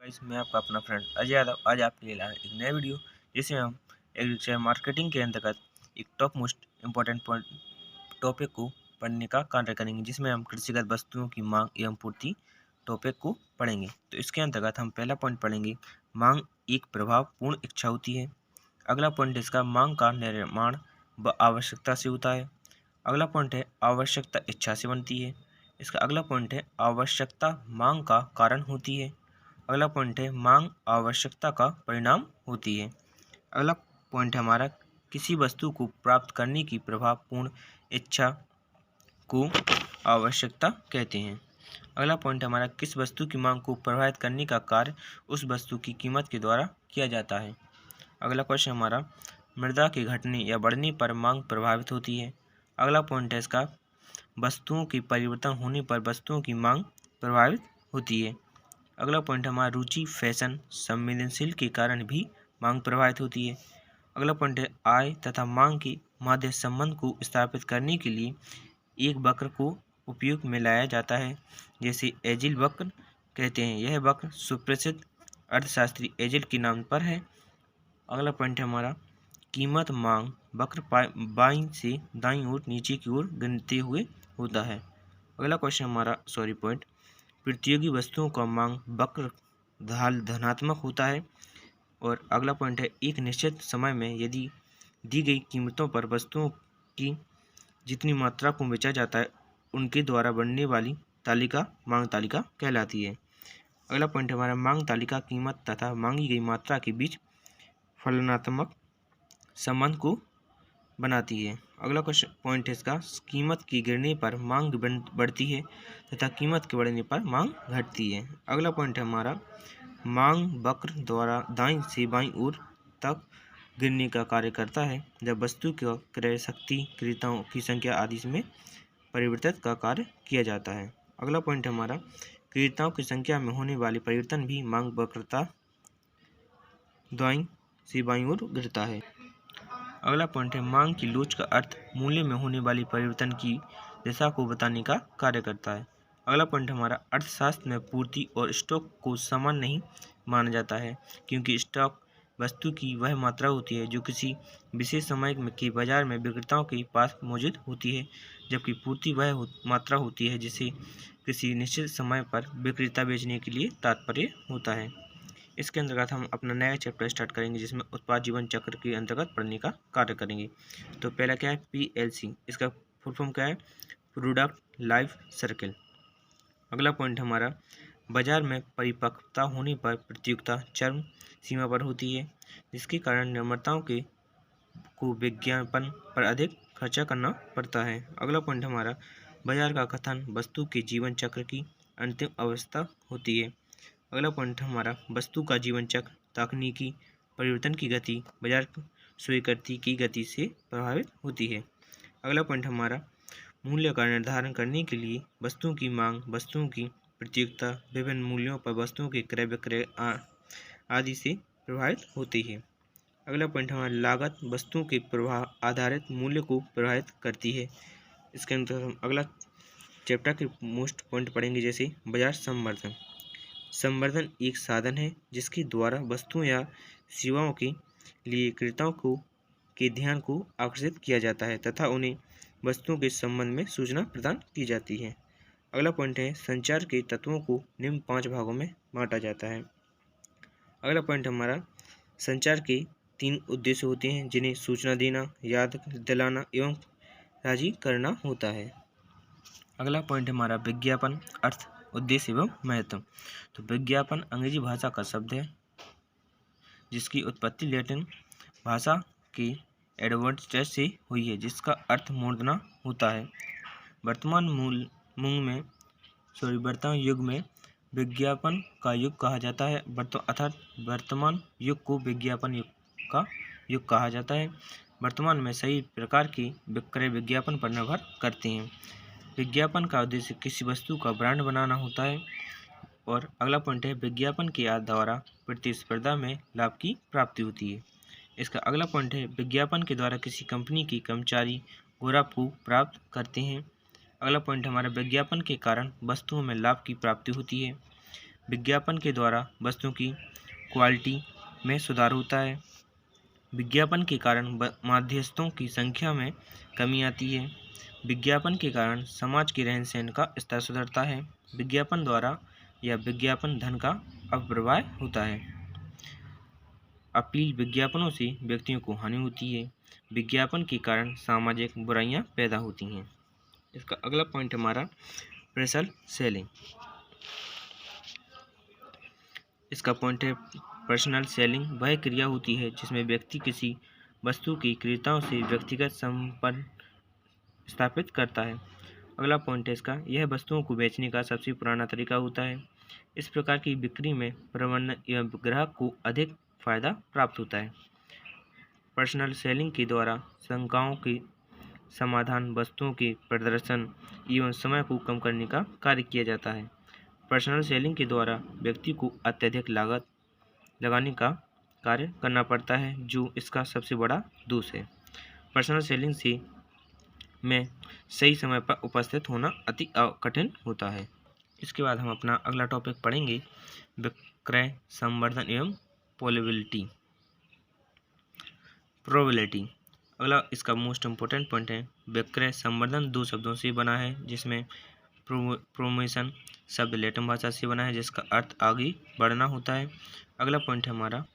Guys, मैं आपका अपना फ्रेंड अजय यादव आज आपके लिए लाया एक नया वीडियो जिसमें हम एग्रीकल्चर मार्केटिंग के अंतर्गत एक टॉप मोस्ट इम्पोर्टेंट टॉपिक को पढ़ने का कार्य करेंगे, जिसमें हम कृषिगत वस्तुओं की मांग एवं पूर्ति टॉपिक को पढ़ेंगे। तो इसके अंतर्गत हम पहला पॉइंट पढ़ेंगे, मांग एक प्रभावपूर्ण इच्छा होती है। अगला पॉइंट इसका मांग का निर्माण व आवश्यकता से होता है। अगला पॉइंट है आवश्यकता इच्छा से बनती है। इसका अगला पॉइंट है आवश्यकता मांग का कारण होती है। अगला पॉइंट है मांग आवश्यकता का परिणाम होती है। अगला पॉइंट है हमारा किसी वस्तु को प्राप्त करने की प्रभावपूर्ण इच्छा को आवश्यकता कहते हैं। अगला पॉइंट हमारा किस वस्तु की मांग को प्रभावित करने का कार्य उस वस्तु की कीमत के द्वारा किया जाता है। अगला क्वेश्चन हमारा मृदा के घटने या बढ़ने पर मांग प्रभावित होती है। अगला पॉइंट है इसका वस्तुओं के परिवर्तन होने पर वस्तुओं की मांग प्रभावित होती है। अगला पॉइंट हमारा रुचि फैशन संवेदनशील के कारण भी मांग प्रभावित होती है। अगला पॉइंट है आय तथा मांग के मध्य संबंध को स्थापित करने के लिए एक वक्र को उपयोग में लाया जाता है, जैसे एजिल वक्र कहते हैं। यह वक्र सुप्रसिद्ध अर्थशास्त्री एजिल के नाम पर है। अगला पॉइंट है हमारा कीमत मांग वक्र बाईं से दाईं ओर नीचे की ओर गिनते हुए होता है। अगला क्वेश्चन हमारा पॉइंट प्रतियोगी वस्तुओं का मांग वक्र ढाल धनात्मक होता है। और अगला पॉइंट है एक निश्चित समय में यदि दी गई कीमतों पर वस्तुओं की जितनी मात्रा को बेचा जाता है उनके द्वारा बनने वाली तालिका मांग तालिका कहलाती है। अगला पॉइंट हमारा मांग तालिका कीमत तथा मांगी गई मात्रा के बीच फलनात्मक संबंध को बनाती है। अगला क्वेश्चन पॉइंट है इसका कीमत की गिरने पर मांग बढ़ती है तथा कीमत के बढ़ने पर मांग घटती है। अगला पॉइंट है हमारा मांग वक्र द्वारा दाईं से बाईं ओर तक गिरने का कार्य करता है जब वस्तु की क्रय शक्ति क्रेताओं की संख्या आदि में परिवर्तित का कार्य किया जाता है। अगला पॉइंट हमारा क्रेताओं की संख्या में होने वाले परिवर्तन भी मांग वक्रता दाईं से बाईं ओर गिरता है। अगला पॉइंट है मांग की लोच का अर्थ मूल्य में होने वाली परिवर्तन की दिशा को बताने का कार्य करता है। अगला पॉइंट हमारा अर्थशास्त्र में पूर्ति और स्टॉक को समान नहीं माना जाता है, क्योंकि स्टॉक वस्तु की वह मात्रा होती है जो किसी विशेष समय के बाजार में विक्रेताओं के पास मौजूद होती है, जबकि पूर्ति वह मात्रा होती है जिसे किसी निश्चित समय पर विक्रेता बेचने के लिए तात्पर्य होता है। इसके अंतर्गत हम अपना नया चैप्टर स्टार्ट करेंगे, जिसमें उत्पाद जीवन चक्र के अंतर्गत पढ़ने का कार्य करेंगे। तो पहला क्या है PLC, इसका फुल फॉर्म क्या है प्रोडक्ट लाइफ सर्किल। अगला पॉइंट हमारा बाजार में परिपक्वता होने पर प्रतियोगिता चरम सीमा पर होती है, जिसके कारण निर्माताओं को विज्ञापन पर अधिक खर्चा करना पड़ता है। अगला पॉइंट हमारा बाजार का कथन वस्तु के जीवन चक्र की अंतिम अवस्था होती है। अगला पॉइंट हमारा वस्तु का जीवन चक्र तकनीकी परिवर्तन की गति बाजार स्वीकृति की गति से प्रभावित होती है। अगला पॉइंट हमारा मूल्य का निर्धारण करने के लिए वस्तुओं की मांग वस्तुओं की प्रतियोगिता विभिन्न मूल्यों पर वस्तुओं के क्रय विक्रय आदि से प्रभावित होती है। अगला पॉइंट हमारा लागत वस्तुओं के प्रभाव आधारित मूल्य को प्रभावित करती है। इसके अंदर हम अगला चैप्टर के मोस्ट पॉइंट पढ़ेंगे, जैसे बाजार संवर्धन। संवर्धन एक साधन है जिसके द्वारा वस्तुओं या सेवाओं के लिए क्रेताओं के ध्यान को आकर्षित किया जाता है तथा उन्हें वस्तुओं के संबंध में सूचना प्रदान की जाती है। अगला पॉइंट है संचार के तत्वों को निम्न 5 भागों में बांटा जाता है। अगला पॉइंट हमारा संचार के 3 उद्देश्य होते हैं, जिन्हें सूचना देना, याद दिलाना एवं राजी करना होता है। अगला पॉइंट हमारा विज्ञापन अर्थ उद्देश्य एवं महत्व। तो विज्ञापन अंग्रेजी भाषा का शब्द है जिसकी उत्पत्ति लैटिन भाषा के एडवर्टाइज से हुई है, जिसका अर्थ मूर्धना होता है। वर्तमान युग में विज्ञापन का युग कहा जाता है, अर्थात वर्तमान युग को विज्ञापन युग का युग कहा जाता है। वर्तमान में सही प्रकार के विक्रय विज्ञापन पर निर्भर करते हैं। विज्ञापन का उद्देश्य किसी वस्तु का ब्रांड बनाना होता है। और अगला पॉइंट है विज्ञापन के द्वारा प्रतिस्पर्धा में लाभ की प्राप्ति होती है। इसका अगला पॉइंट है विज्ञापन के द्वारा किसी कंपनी के कर्मचारी गौरव को प्राप्त करते हैं। अगला पॉइंट हमारा विज्ञापन के कारण वस्तुओं में लाभ की प्राप्ति होती है। विज्ञापन के द्वारा वस्तुओं की क्वालिटी में सुधार होता है। विज्ञापन के कारण मध्यस्थों की संख्या में कमी आती है। विज्ञापन के कारण समाज के रहन सहन का स्तर सुधरता है। विज्ञापन द्वारा या विज्ञापन धन का अपव्यय होता है। अपील विज्ञापनों से व्यक्तियों को हानि होती है। विज्ञापन के कारण सामाजिक बुराइयां पैदा होती हैं। इसका अगला पॉइंट हमारा प्रेशर सेलिंग। इसका पॉइंट है पर्सनल सेलिंग वह क्रिया होती है जिसमें व्यक्ति किसी वस्तु की क्रेताओं से व्यक्तिगत संपर्क स्थापित करता है। अगला पॉइंट है इसका, यह वस्तुओं को बेचने का सबसे पुराना तरीका होता है। इस प्रकार की बिक्री में प्रबंधन एवं ग्राहक को अधिक फायदा प्राप्त होता है। पर्सनल सेलिंग के द्वारा शंकाओं के समाधान, वस्तुओं के प्रदर्शन एवं समय को कम करने का कार्य किया जाता है। पर्सनल सेलिंग के द्वारा व्यक्ति को अत्यधिक लागत लगाने का कार्य करना पड़ता है, जो इसका सबसे बड़ा दोष है। पर्सनल सेलिंग से में सही समय पर उपस्थित होना अति कठिन होता है। इसके बाद हम अपना अगला टॉपिक पढ़ेंगे, विक्रय संवर्धन एवं प्रोबेबिलिटी। अगला इसका मोस्ट इम्पोर्टेंट पॉइंट है, विक्रय संवर्धन दो शब्दों से बना है, जिसमें प्रोमोशन शब्द लैटिन भाषा से बना है जिसका अर्थ आगे बढ़ना होता है। अगला पॉइंट है हमारा,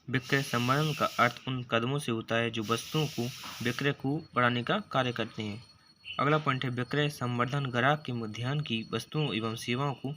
विक्रय संवर्धन का अर्थ उन कदमों से होता है जो वस्तुओं को विक्रय को बढ़ाने का कार्य करते हैं। अगला पॉइंट है, विक्रय संवर्धन ग्राहक के ध्यान की वस्तुओं एवं सेवाओं को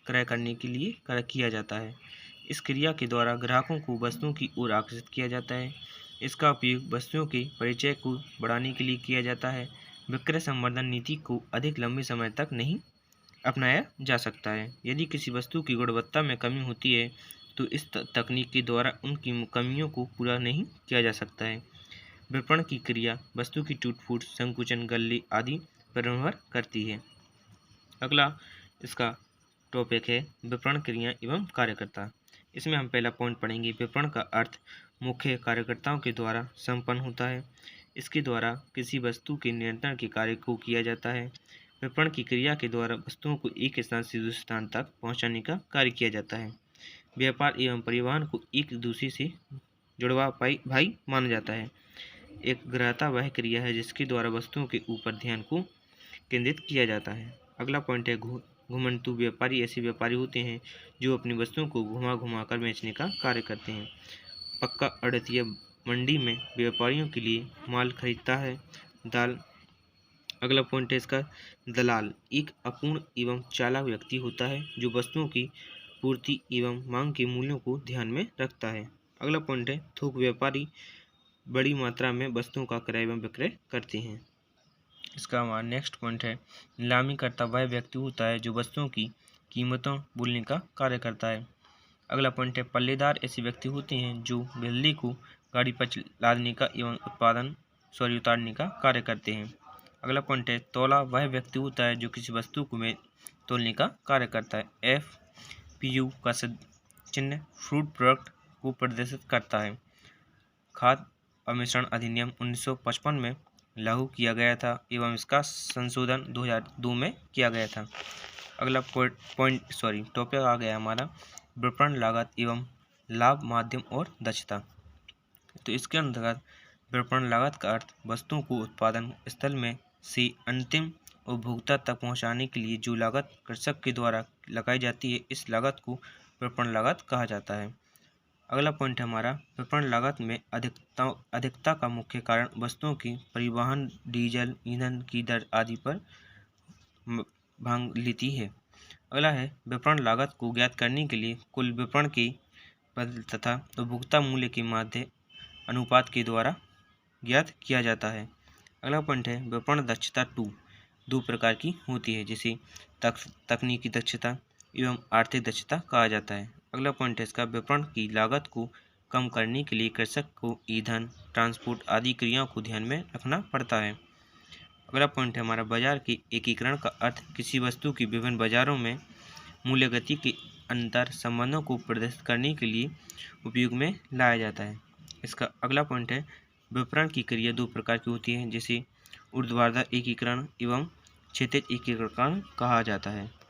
क्रय करने के लिए किया जाता है। इस क्रिया के द्वारा ग्राहकों को वस्तुओं की ओर आकर्षित किया जाता है। इसका उपयोग वस्तुओं के परिचय को बढ़ाने के लिए किया जाता है। विक्रय संवर्धन नीति को अधिक लंबे समय तक नहीं अपनाया जा सकता है। यदि किसी वस्तु की गुणवत्ता में कमी होती है तो इस तकनीक के द्वारा उनकी कमियों को पूरा नहीं किया जा सकता है। विपणन की क्रिया वस्तु की टूट फूट, संकुचन, गले आदि पर निर्भर करती है। अगला इसका टॉपिक है विपणन क्रिया एवं कार्यकर्ता। इसमें हम पहला पॉइंट पढ़ेंगे, विपणन का अर्थ मुख्य कार्यकर्ताओं के द्वारा संपन्न होता है। इसके द्वारा किसी वस्तु के नियंत्रण के कार्य को किया जाता है। विपणन की क्रिया के द्वारा वस्तुओं को एक स्थान से दूसरे स्थान तक पहुंचाने का कार्य किया जाता है। व्यापार एवं परिवहन को एक दूसरे से जुड़वा भाई माना जाता है। एक ग्राहकता वह क्रिया है जिसके द्वारा वस्तुओं के ऊपर ध्यान को केंद्रित किया जाता है। अगला पॉइंट है घुमंतु व्यापारी। ऐसे व्यापारी होते हैं जो अपनी वस्तुओं को घुमा घुमा कर बेचने का कार्य करते हैं। पक्का आड़तिया मंडी में व्यापारियों के लिए माल खरीदता है। अगला पॉइंट है इसका, दलाल एक अपूर्ण एवं चालाक व्यक्ति होता है जो वस्तुओं की पूर्ति एवं मांग के मूल्यों को ध्यान में रखता है। अगला पॉइंट है थोक व्यापारी बड़ी मात्रा में वस्तुओं का क्रय एवं विक्रय करते हैं। इसका हमारा नेक्स्ट पॉइंट है, नीलामी करता वह व्यक्ति होता है जो वस्तुओं की कीमतों बोलने का कार्य करता है। अगला पॉइंट है पल्लेदार। ऐसे व्यक्ति होते हैं जो बिजली को गाड़ी पर लादने का एवं उतारने का कार्य करते हैं। अगला पॉइंट है तौला। वह व्यक्ति होता है जो किसी वस्तु को में तोलने का कार्य करता है। FPU का चिन्ह फ्रूट प्रोडक्ट को प्रदर्शित करता है। खाद्य अमिश्रण अधिनियम 1955 में लागू किया गया था एवं इसका संशोधन 2002 में किया गया था। अगला टॉपिक आ गया हमारा विपणन लागत एवं लाभ, माध्यम और दक्षता। तो इसके अंतर्गत विपणन लागत का अर्थ वस्तुओं को उत्पादन स्थल में से अंतिम उपभोक्ता तक पहुंचाने के लिए जो लागत कृषक के द्वारा लगाई जाती है, इस लागत को विपणन लागत कहा जाता है। अगला पॉइंट हमारा, विपणन लागत में अधिकता का मुख्य कारण वस्तुओं की परिवहन, डीजल, ईंधन की दर आदि पर भाग लेती है। अगला है विपणन लागत को ज्ञात करने के लिए कुल विपणन के बदल तथा उपभोक्ता मूल्य के माध्य अनुपात के द्वारा ज्ञात किया जाता है। अगला पॉइंट है विपणन दक्षता 2 प्रकार की होती है, जिसे तकनीकी दक्षता एवं आर्थिक दक्षता कहा जाता है। अगला पॉइंट है इसका, विपणन की लागत को कम करने के लिए कृषक को ईंधन, ट्रांसपोर्ट आदि क्रियाओं को ध्यान में रखना पड़ता है। अगला पॉइंट है हमारा बाजार के एकीकरण का अर्थ किसी वस्तु की विभिन्न बाजारों में मूल्य गति के अंतर संबंधों को प्रदर्शित करने के लिए उपयोग में लाया जाता है। इसका अगला पॉइंट है विपणन की क्रिया 2 प्रकार की होती है, जिसे ऊर्ध्वाधर एकीकरण एवं क्षैतिज एकीकरण कहा जाता है।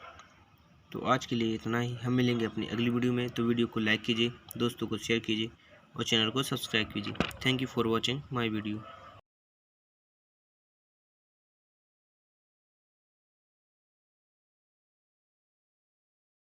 तो आज के लिए इतना ही, हम मिलेंगे अपनी अगली वीडियो में। तो वीडियो को लाइक कीजिए, दोस्तों को शेयर कीजिए और चैनल को सब्सक्राइब कीजिए। Thank you for watching my video.